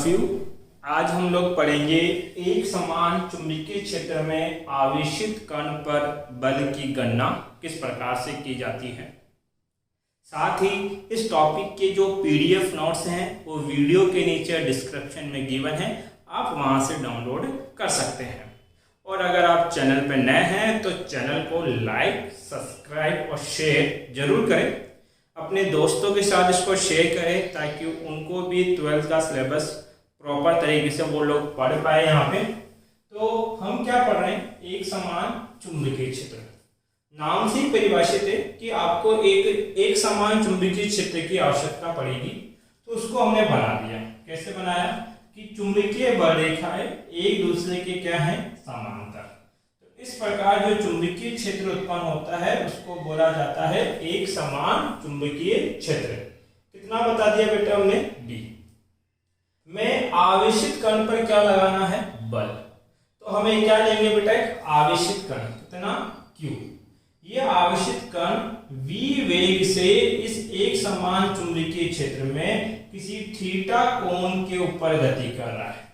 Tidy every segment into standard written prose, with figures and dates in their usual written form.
Of you. आज हम लोग पढ़ेंगे एक समान चुंबकीय क्षेत्र में आवेशित कण पर बल की गणना किस प्रकार से की जाती है। साथ ही इस टॉपिक के जो पीडीएफ नोट्स हैं वो वीडियो के नीचे डिस्क्रिप्शन में गिवन है, आप वहां से डाउनलोड कर सकते हैं। और अगर आप चैनल पर नए हैं तो चैनल को लाइक, सब्सक्राइब और शेयर जरूर करें। अपने दोस्तों के साथ इसको शेयर करें ताकि उनको भी 12th का सिलेबस प्रॉपर तरीके से वो लोग पढ़ पाए। यहाँ पे तो हम क्या पढ़ रहे हैं, एक समान चुंबकीय क्षेत्र। नाम से ही परिभाषित है कि आपको एक समान चुंबकीय क्षेत्र की आवश्यकता पड़ेगी, तो उसको हमने बना दिया। कैसे बनाया कि चुंबकीय बल रेखाएं एक दूसरे के क्या है, समांतर। तो इस प्रकार जो चुंबकीय क्षेत्र उत्पन्न होता है उसको बोला जाता है एक समान चुंबकीय क्षेत्र। कितना बता दिया बेटा हमने, डी में आवेशित कण पर क्या लगाना है, बल। तो हमें क्या लेंगे बेटा, एक आवेशित कण कितना, Q। ये आवेशित कण v वेग से इस एक समान चुंबकीय क्षेत्र में किसी थीटा कोण के ऊपर गति कर रहा है।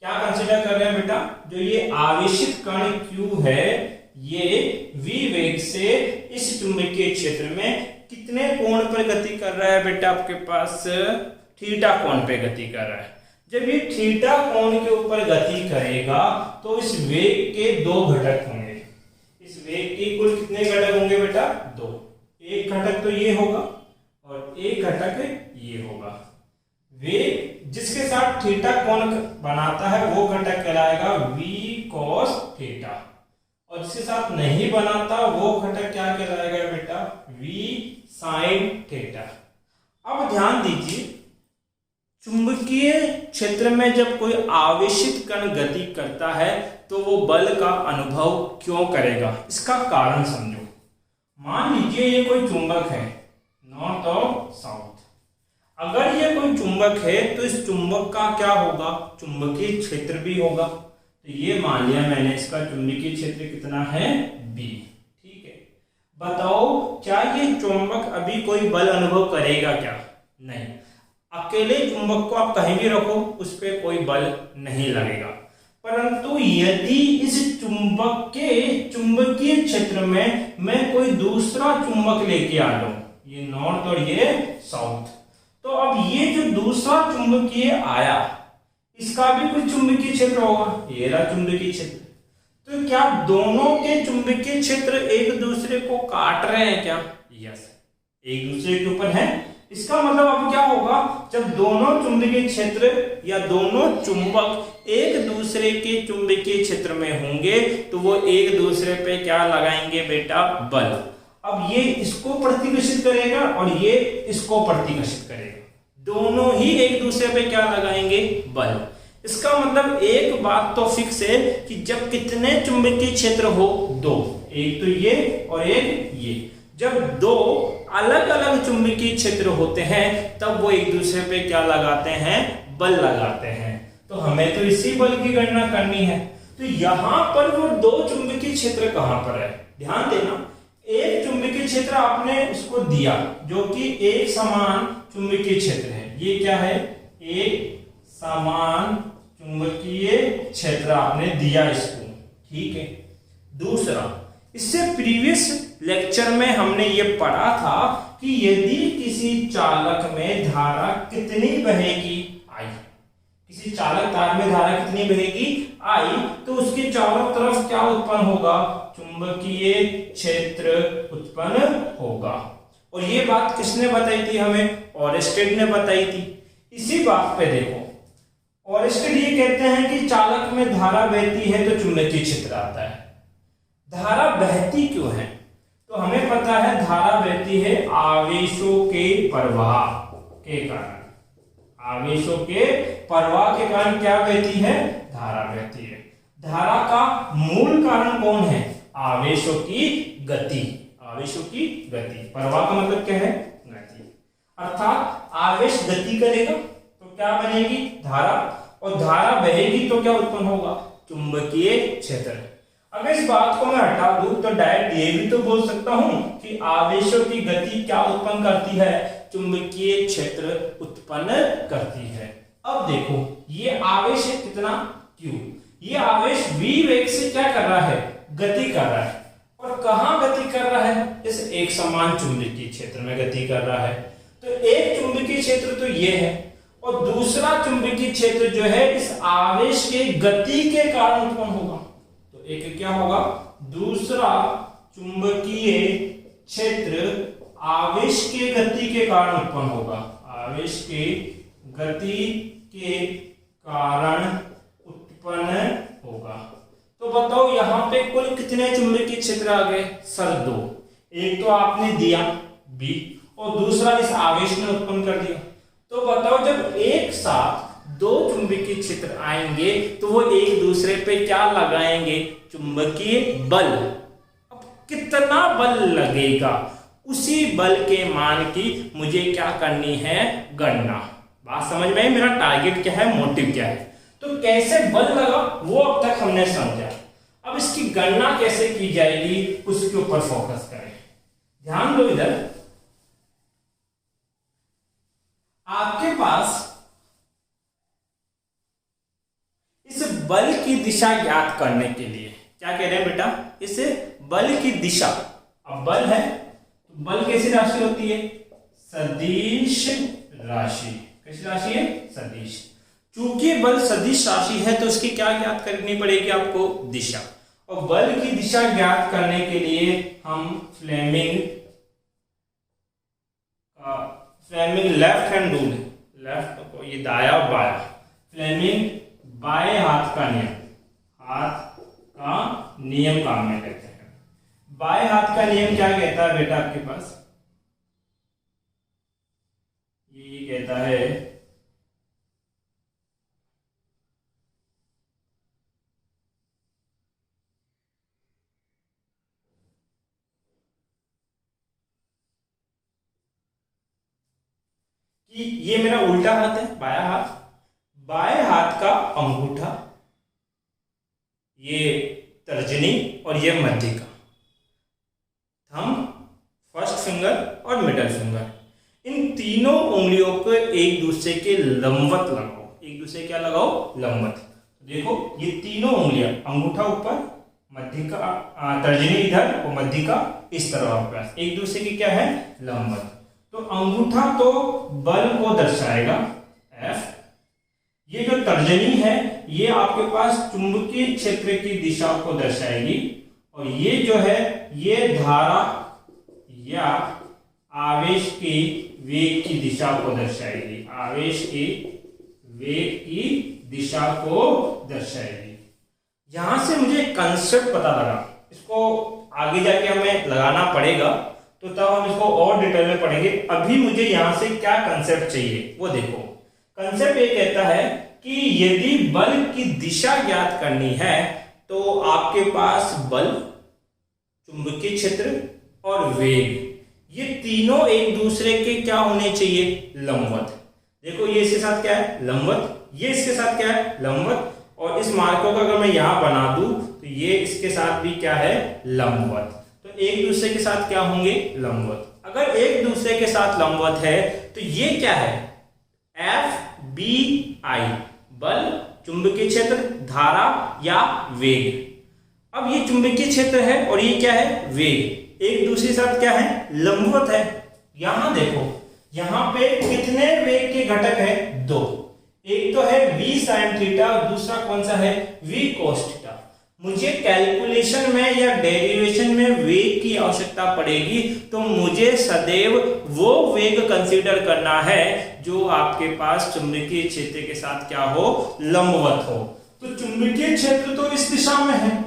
क्या कंसीडर कर रहे हैं बेटा, जो ये आवेशित कण Q है ये v वेग से इस चुंबकीय क्षेत्र में कितने कोण पर गति कर रहा है बेटा, आपके पास थीटा कोण पे गति कर रहा है। जब ये थीटा कोण के ऊपर गति करेगा तो इस वेग के दो घटक होंगे। इस वेग के कुल कितने घटक होंगे बेटा, दो। एक घटक तो ये होगा और एक घटक ये होगा। वेग जिसके साथ थीटा कोण बनाता है वो घटक कहलाएगा v cos थीटा, और जिसके साथ नहीं बनाता वो घटक क्या कहलाएगा बेटा, v sin थीटा। अब ध्यान दीजिए, चुंबकीय क्षेत्र में जब कोई आवेशित कण गति करता है तो वो बल का अनुभव क्यों करेगा, इसका कारण समझो। मान लीजिए ये कोई चुंबक है, नॉर्थ और साउथ। अगर ये कोई चुंबक है तो इस चुंबक का क्या होगा, चुंबकीय क्षेत्र भी होगा। तो ये मान लिया मैंने, इसका चुंबकीय क्षेत्र कितना है, B। ठीक है, बताओ क्या ये चुंबक अभी कोई बल अनुभव करेगा क्या, नहीं। अकेले चुंबक को आप कहीं भी रखो उस पर कोई बल नहीं लगेगा। परंतु यदि इस चुंबक के चुंबकीय क्षेत्र में मैं कोई दूसरा चुंबक लेके आ लूं, ये नॉर्थ और ये साउथ, तो अब ये जो दूसरा चुंबकीय आया इसका भी कुछ चुंबकीय क्षेत्र होगा, ये रहा चुंबकीय क्षेत्र। तो क्या दोनों के चुंबकीय क्षेत्र एक दूसरे को काट रहे हैं क्या, यस, एक दूसरे के ऊपर है। इसका मतलब अब क्या होगा, जब दोनों चुंबकीय क्षेत्र या दोनों चुंबक एक दूसरे के चुंबकीय क्षेत्र में होंगे तो वो एक दूसरे पे क्या लगाएंगे बेटा, बल। अब ये इसको प्रतिकर्षित करेगा और ये इसको प्रतिकर्षित करेगा, दोनों ही एक दूसरे पे क्या लगाएंगे, बल। इसका मतलब एक बात तो फिक्स है कि जब कितने चुंबकीय क्षेत्र हो, दो, एक तो ये और एक ये, जब दो अलग अलग चुंबकीय क्षेत्र होते हैं तब वो एक दूसरे पे क्या लगाते हैं, बल लगाते हैं। तो हमें तो इसी बल की गणना करनी है। तो यहां पर वो दो चुंबकीय क्षेत्र कहां पर है, ध्यान देना। एक चुंबकीय क्षेत्र आपने इसको दिया जो कि एक समान चुंबकीय क्षेत्र है, ये क्या है, एक समान चुंबकीय क्षेत्र आपने दिया इसको, ठीक है। दूसरा, इससे प्रीवियस लेक्चर में हमने ये पढ़ा था कि यदि किसी चालक में धारा कितनी बहेगी, I, किसी चालक तार में धारा कितनी बहेगी, I, तो उसके चारों तरफ क्या उत्पन्न होगा, चुंबकीय क्षेत्र उत्पन्न होगा। और ये बात किसने बताई थी हमें, ओरेस्टेड ने बताई थी। इसी बात पे देखो, ओरेस्टेड ये कहते हैं कि चालक में धारा बहती है तो चुंबकीय क्षेत्र आता है। धारा बहती क्यों है, तो हमें पता है धारा बहती है आवेशों के प्रवाह के कारण। आवेशों के प्रवाह के कारण क्या बहती है, धारा बहती है। धारा का मूल कारण कौन है, आवेशों की गति। आवेशों की गति, प्रवाह का मतलब क्या है, गति। अर्थात आवेश गति करेगा तो क्या बनेगी, धारा, और धारा बहेगी तो क्या उत्पन्न होगा, चुंबकीय क्षेत्र। अगर इस बात को मैं हटा दूं तो डायरेक्ट ये भी तो बोल सकता हूं कि आवेशों की गति क्या उत्पन्न करती है, चुंबकीय क्षेत्र उत्पन्न करती है। अब देखो ये आवेश है कितना Q, ये आवेश v वेग से क्या कर रहा है, गति कर रहा है। और कहां गति कर रहा है, इस एक समान चुंबकीय क्षेत्र में गति कर रहा है। तो एक चुंबकीय क्षेत्र तो ये है और दूसरा चुंबकीय क्षेत्र जो है इस आवेश के गति के कारण उत्पन्न होगा। तो एक क्या होगा, दूसरा चुंबकीय क्षेत्र आवेश के गति के कारण उत्पन्न होगा, आवेश के गति के कारण उत्पन्न होगा। तो बताओ यहां पे कुल कितने चुंबकीय क्षेत्र आ गए, सर दो। एक तो आपने दिया B और दूसरा इस आवेश ने उत्पन्न कर दिया। तो बताओ जब एक साथ दो चुंबकीय क्षेत्र आएंगे तो वो एक दूसरे पे क्या लगाएंगे, चुंबकीय बल। अब कितना बल लगेगा, उसी बल के मान की मुझे क्या करनी है, गणना। बात समझ में आई, मेरा टारगेट क्या है, मोटिव क्या है। तो कैसे बल लगा वो अब तक हमने समझा। अब इसकी गणना कैसे की जाएगी उसके ऊपर फोकस करें। ध्यान दो, इधर आपके पास इस बल की दिशा ज्ञात करने के लिए क्या कह रहे हैं बेटा, इस बल की दिशा। अब बल है तो बल कैसी राशि होती है, सदिश राशि। कैसी राशि है, सदिश। चूंकि बल सदिश राशि है तो उसकी क्या ज्ञात करनी पड़ेगी आपको, दिशा। और बल की दिशा ज्ञात करने के लिए हम Fleming left hand rule, left ये दाया और बाया, फ्लेमिंग बाएं हाथ का नियम, हाथ का नियम काम में लेते हैं। बाएं हाथ का नियम क्या कहता है बेटा आपके पास, ये कहता है कि ये मेरा उल्टा हाथ है, बाया हाथ, बाएं हाथ का अंगूठा, ये तर्जनी और ये मध्यिका, थंब, फर्स्ट फिंगर और मिडल फिंगर, इन तीनों उंगलियों को एक दूसरे के लंबवत लगाओ। एक दूसरे क्या लगाओ, लंबवत। देखो ये तीनों उंगलियां, अंगूठा ऊपर, मध्यिका तर्जनी इधर और मध्यिका इस तरफ, एक दूसरे की क्या है, लंबवत। तो अंगूठा तो बल को दर्शाएगा F, ये जो तर्जनी है ये आपके पास चुंबकीय क्षेत्र की दिशा को दर्शाएगी, और ये जो है ये धारा या आवेश की वेग की दिशा को दर्शाएगी, आवेश की वेग की दिशा को दर्शाएगी। यहां से मुझे कंसेप्ट पता लगा, इसको आगे जाके हमें लगाना पड़ेगा तो तब हम इसको और डिटेल में पढ़ेंगे। अभी मुझे यहां से क्या कंसेप्ट चाहिए वो देखो। कंसेप्ट ये कहता है कि यदि बल की दिशा ज्ञात करनी है तो आपके पास बल, चुंबकीय क्षेत्र और वेग, ये तीनों एक दूसरे के क्या होने चाहिए, लंबवत। देखो ये इसके साथ क्या है, लंबवत, ये इसके साथ क्या है, लंबवत, और इस मार्कों का अगर मैं यहां बना दूं तो ये इसके साथ भी क्या है, लंबवत। तो एक दूसरे के साथ क्या होंगे, लंबवत। अगर एक दूसरे के साथ लंबवत है तो ये क्या है, FBI, बल, चुंबकीय क्षेत्र, धारा या वेग। अब ये चुंबकीय क्षेत्र है और ये क्या है, वेग, एक दूसरे के साथ क्या है, लंबवत है। यहां देखो यहां पे कितने वेग के घटक है, दो। एक तो है v sin थीटा और दूसरा कौन सा है, v cos थीटा। मुझे कैलकुलेशन में या डेरिवेशन में वेग की आवश्यकता पड़ेगी तो मुझे सदैव वो वेग कंसीडर करना है जो आपके पास चुंबकीय क्षेत्र के साथ क्या हो, लंबवत हो। तो चुंबकीय क्षेत्र तो इस दिशा में है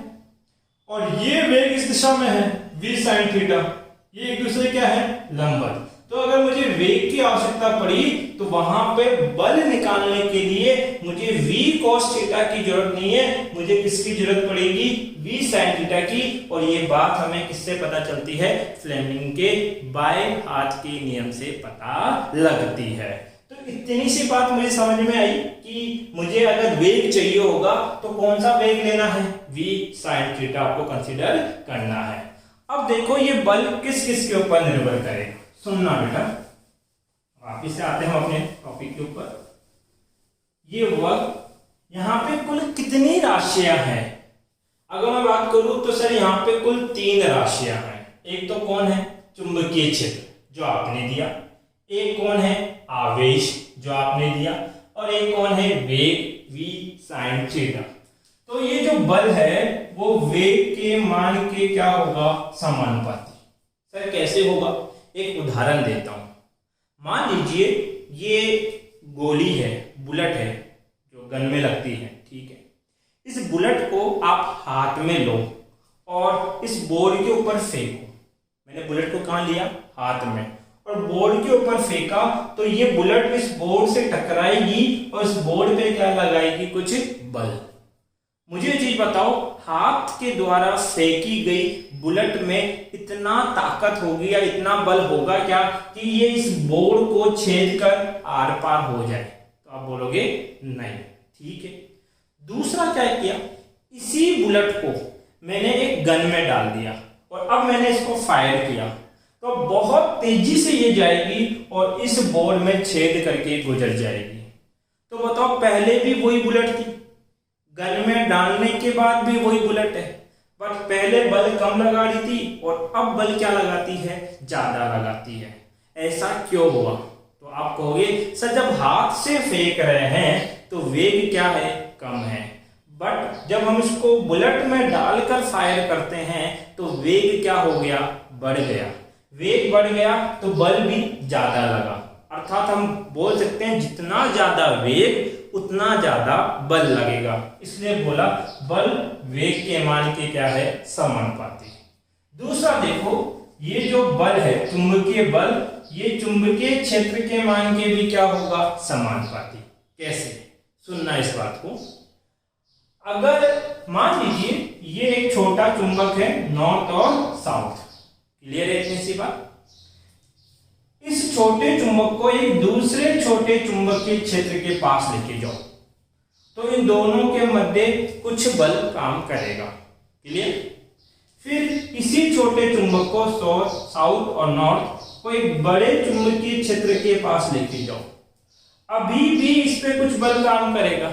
और ये वेग इस दिशा में है, v sin थीटा, ये एक दूसरे क्या है, लंबवत। तो अगर मुझे वेग की आवश्यकता पड़ी तो वहां पे बल निकालने के लिए मुझे v cos थीटा की जरूरत नहीं है, मुझे किसकी जरूरत पड़ेगी, v sin थीटा की। और ये बात हमें किससे पता चलती है, फ्लेमिंग के बाएं हाथ के नियम से पता लगती है। तो इतनी सी बात मुझे समझ में आई कि मुझे अगर वेग चाहिए होगा तो कौन सा वेग लेना है, v sin थीटा आपको कंसीडर करना है। अब देखो ये बल किस किस के ऊपर निर्भर करेगा, सुनना बेटा। वापिस से आते हैं अपने टॉपिक के ऊपर। ये वक्त यहाँ पे कुल कितनी राशियां हैं? अगर मैं बात करूं तो सर यहाँ पे कुल 3 राशियां हैं। एक तो कौन है? चुंबकीय क्षेत्र जो आपने दिया, एक कौन है? आवेश जो आपने दिया, और एक कौन है? वेग v sin थीटा। तो ये जो बल है वो वेग के मान के क्या होगा? समानुपाती। सर कैसे होगा? एक उदाहरण देता हूं। मान लीजिए ये गोली है, बुलेट है जो गन में लगती है, ठीक है। इस बुलेट को आप हाथ में लो और इस बोर्ड के ऊपर फेंको। मैंने बुलेट को कहाँ लिया? हाथ में, और बोर्ड के ऊपर फेंका तो ये बुलेट इस बोर्ड से टकराएगी और इस बोर्ड पे क्या लगाएगी? कुछ बल। मुझे ये चीज बताओ, हाथ के द्वारा फेंकी गई बुलेट में इतना ताकत होगी या इतना बल होगा क्या कि ये इस बोर्ड को छेद कर आर पार हो जाए? तो आप बोलोगे नहीं, ठीक है। दूसरा क्या किया? इसी बुलेट को मैंने एक गन में डाल दिया और अब मैंने इसको फायर किया तो बहुत तेजी से ये जाएगी और इस बोर्ड में छेद करके गुजर जाएगी। तो बताओ, पहले भी वही बुलेट थी, गन में डालने के बाद भी वही बुलेट है, बट पहले बल कम लगा रही थी और अब बल क्या लगाती है? ज्यादा लगाती है। ऐसा क्यों हुआ? तो आप कहोगे सर जब हाथ से फेंक रहे हैं तो वेग क्या है? कम है, बट जब हम इसको बुलेट में डालकर फायर करते हैं तो वेग क्या हो गया? बढ़ गया। वेग बढ़ गया तो बल भी ज्यादा लगा। अर्थात हम बोल सकते हैं जितना ज्यादा वेग उतना ज्यादा बल लगेगा, इसलिए बोला बल वेग के मान के क्या है? समानुपाती। दूसरा देखो, ये जो बल है चुंबकीय बल, ये चुंबकीय क्षेत्र के मान के भी क्या होगा? समानुपाती। कैसे? सुनना इस बात को। अगर मान लीजिए ये एक छोटा चुंबक है, नॉर्थ और साउथ, क्लियर है इतनी सी बात। इस छोटे चुंबक को एक दूसरे छोटे चुंबकीय क्षेत्र के पास लेके जाओ तो इन दोनों के मध्य कुछ बल काम करेगा, क्लियर। फिर इसी छोटे चुंबक को साउथ और नॉर्थ को एक बड़े चुंबकीय क्षेत्र के पास लेके जाओ, अभी भी इस पे कुछ बल काम करेगा।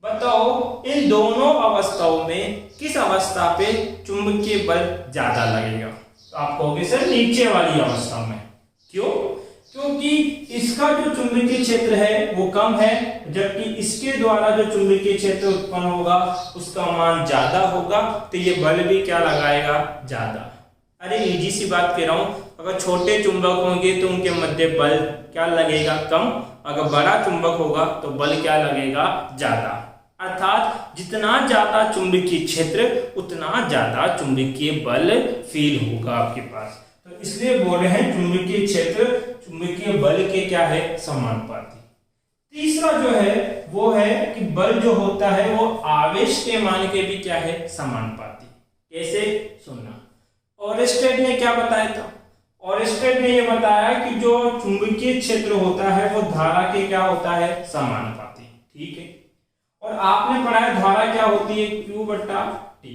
बताओ इन दोनों अवस्थाओं में किस अवस्था पे चुंबकीय बल ज्यादा लगेगा? तो आप कहोगे सर नीचे वाली अवस्था में। क्यों? क्योंकि इसका जो चुंबकीय क्षेत्र है वो कम है, जबकि इसके द्वारा जो चुंबकीय क्षेत्र उत्पन्न होगा उसका मान ज्यादा होगा, तो ये बल भी क्या लगाएगा? ज्यादा। अरे इजी सी बात कह रहा हूं, अगर छोटे चुंबक होंगे तो उनके मध्य बल क्या लगेगा? कम। अगर बड़ा चुंबक होगा तो बल क्या लगेगा? ज्यादा। अर्थात जितना ज्यादा चुंबकीय क्षेत्र उतना ज्यादा चुंबकीय बल फील होगा आपके पास। तो इसलिए बोल रहे हैं चुंबकीय क्षेत्र चुंबकीय बल के क्या है? समानुपाती। तीसरा जो है वो है कि बल जो होता है वो आवेश के मान के भी क्या है? समानुपाती। कैसे? सुनना। ओरेस्टेड ने क्या बताया था? ओरेस्टेड ने ये बताया कि जो चुंबकीय क्षेत्र होता है वो धारा के क्या होता है? समानुपाती, ठीक है। और आपने पढ़ा है धारा क्या होती है? Q बटा T।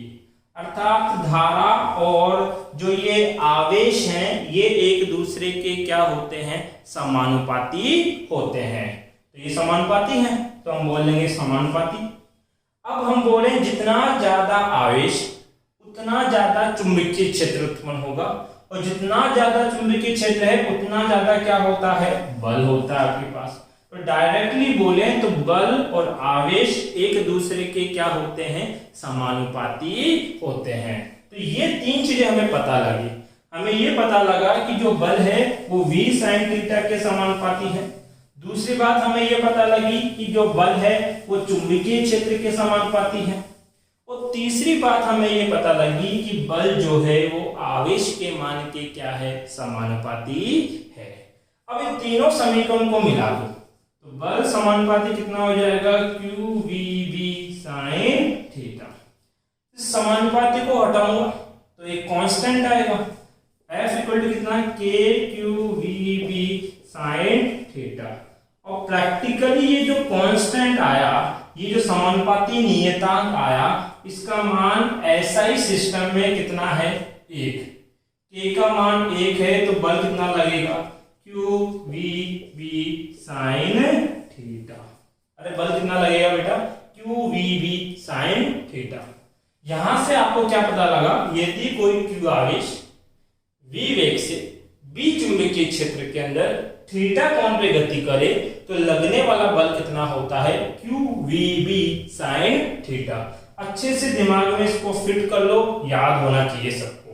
अर्थात धारा और जो ये आवेश हैं ये एक दूसरे के क्या होते हैं? समानुपाती होते हैं। तो ये समानुपाती हैं तो हम बोल लेंगे समानुपाती। अब हम बोले जितना ज्यादा आवेश उतना ज्यादा चुंबकीय क्षेत्र उत्पन्न होगा, और जितना ज्यादा चुंबकीय क्षेत्र है उतना ज्यादा क्या होता है? बल होता है आपके पास। तो डायरेक्टली बोले तो बल और आवेश एक दूसरे के क्या होते हैं? समानुपाती होते हैं। तो ये 3 चीजें हमें पता लगी। हमें ये पता लगा कि जो बल है वो v sin थीटा के समानुपाती है। दूसरी बात हमें ये पता लगी कि जो बल है वो चुंबकीय क्षेत्र के समानुपाती है। और तीसरी बात हमें ये पता लगी कि बल जो है वो आवेश के मान के क्या है? समानुपाती है। अब इन तीनों समीकरण को मिला दो तो बल समानुपाती कितना हो जाएगा? QVV sin theta. इस समानुपाती को हटाऊंगा तो एक कांस्टेंट आएगा, F इक्वल टू कितना? KQVB sin theta. और प्रैक्टिकली ये जो कांस्टेंट आया, ये जो समानुपाती नियतांक आया, इसका मान SI सिस्टम में कितना है? 1। K का मान 1 है तो बल कितना लगेगा? QVB sin theta. अरे बल कितना लगेगा बेटा, Q V B sine theta. यहां से आपको क्या पता लगा, यदि कोई क्यू आवेश v वेग से b चुंबकीय क्षेत्र के अंदर थीटा कोण पे गति करे तो लगने वाला बल कितना होता है, Q V B sine theta. अच्छे से दिमाग में इसको फिट कर लो, याद होना चाहिए सबको,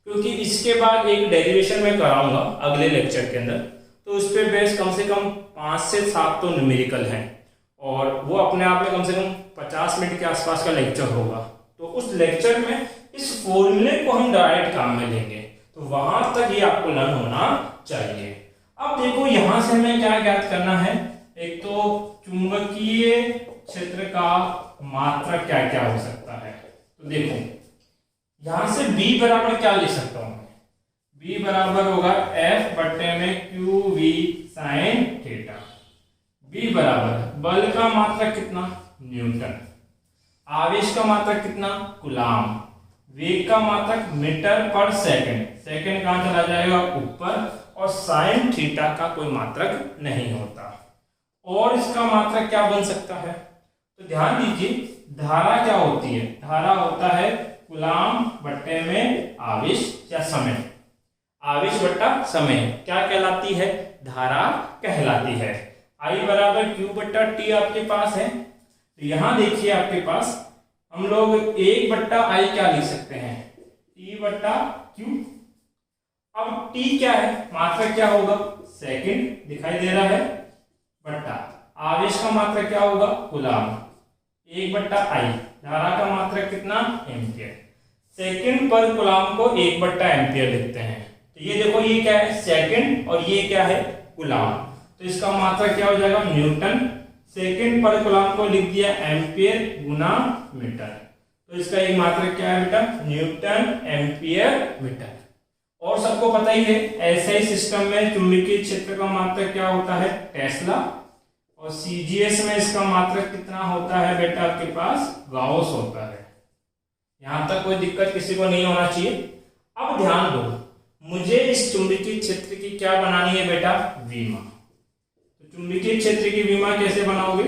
क्योंकि इसके बाद एक डेरिवेशन में कराऊंगा अगले लेक्चर के अंदर, तो उस पर बेस कम से कम 5 से 7 तो न्यूमेरिकल हैं और वो अपने आप में कम से कम 50 मिनट के आसपास का लेक्चर होगा। तो उस लेक्चर में इस फॉर्मूले को हम डायरेक्ट काम में लेंगे, तो वहां तक ये आपको लर्न होना चाहिए। अब देखो यहां से हमें क्या ज्ञात करना है, एक तो चुंबकीय क्षेत्र का मात्रक क्या क्या हो सकता है। तो देखो यहां से B बराबर क्या लिख सकता हूं मैं, B बराबर होगा F बट्टे में Q V sine theta. B बराबर बल का मात्रक कितना, न्यूटन, आवेश का मात्रक कितना, कूलाम, वेग का मात्रक मीटर पर सेकंड, सेकंड कहां चला जाएगा ऊपर, और साइन थीटा का कोई मात्रक नहीं होता। और इसका मात्रक क्या बन सकता है, तो ध्यान दीजिए धारा क्या होती है, धारा होता है कूलाम बट्टे में आवेश या समय, आवेश बट्टा समय क्या कहलाती है, धारा कहलाती है। I बराबर क्यू बट्टा टी आपके पास है, तो यहां देखिए आपके पास हम लोग 1 बट्टा I क्या लिख सकते हैं, T बट्टा Q। अब T क्या है, मात्रक क्या होगा, सेकंड दिखाई दे रहा है, बट्टा आवेश का मात्रक क्या होगा, कूलाम, 1 बट्टा I, धारा का मात्रक कितना, एम्पियर। सेकंड पर कूलाम को 1 बट्टा एम्पियर लिखते हैं, तो ये देखो ये क्या है सेकंड और ये क्या है कूलाम, तो इसका मात्रक क्या हो जाएगा, न्यूटन। सेकंड पर कूलाम को लिख दिया एम्पियर गुना मीटर, तो इसका एक मात्रक क्या है बेटा, न्यूटन एम्पियर मीटर। और सबको पता ही है ऐसे ही सिस्टम में चुंबकीय क्षेत्र का मात्रक क्या होता है, टेस्ला, और सीजीएस में इसका मात्रक कितना होता है बेटा आपके पास, गाउस होता है। यहां तक कोई दिक्कत किसी को नहीं होना चाहिए। अब ध्यान दो, मुझे इस चुंबकीय क्षेत्र की क्या बनानी है बेटा, विमा। तो चुंबकीय क्षेत्र की विमा कैसे बनाओगे,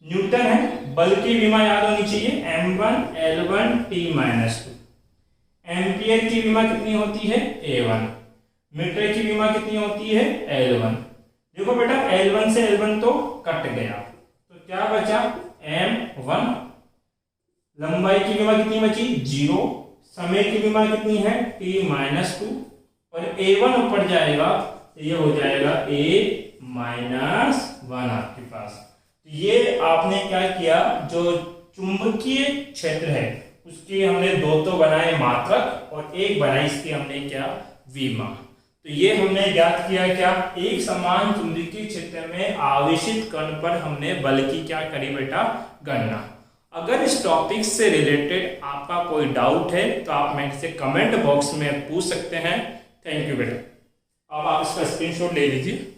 न्यूटन है, बल की विमा याद होनी चाहिए m1 L1 T-2, एम्पियर की विमा कितनी होती है, A1, मीटर की विमा कितनी होती है, L1। देखो बेटा L1 से L1 तो कट गया, तो क्या बचा, M1, लंबाई की विमा कितनी बची, 0, समय की विमा कितनी है, T-2, और A1 ऊपर जाएगा तो ये हो जाएगा A-1 आपके पास। तो ये आपने क्या किया, जो चुंबकीय क्षेत्र है उसके हमने 2 तो बनाए मात्रक और एक बनाई इसकी हमने क्या, विमा। तो ये हमने ज्ञात किया क्या, एक समान चुंबकीय क्षेत्र में आवेशित कण पर हमने बल की क्या करी बेटा, गणना। अगर इस टॉपिक से रिलेटेड आपका कोई डाउट है तो आप मेरे से कमेंट बॉक्स में पूछ सकते हैं। थैंक यू बेटा। अब आप इसका स्क्रीनशॉट ले लीजिए।